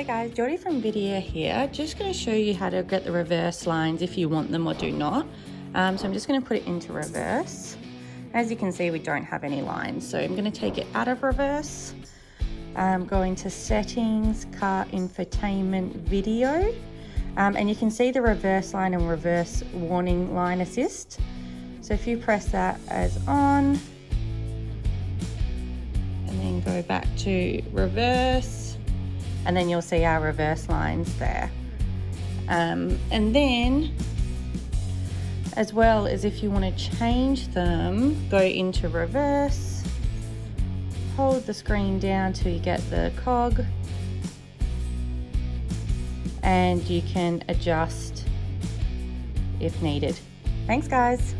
Hey guys, Jodie from Vhedia here. Just going to show you how to get the reverse lines if you want them or do not. So I'm just going to put it into reverse. As you can see, we don't have any lines. So I'm going to take it out of reverse. Go into settings, car infotainment video. And you can see the reverse line and reverse warning line assist. So if you press that as on, and then go back to reverse, and then you'll see our reverse lines there. And then, as well as if you want to change them, go into reverse, hold the screen down till you get the cog, and you can adjust if needed. Thanks guys.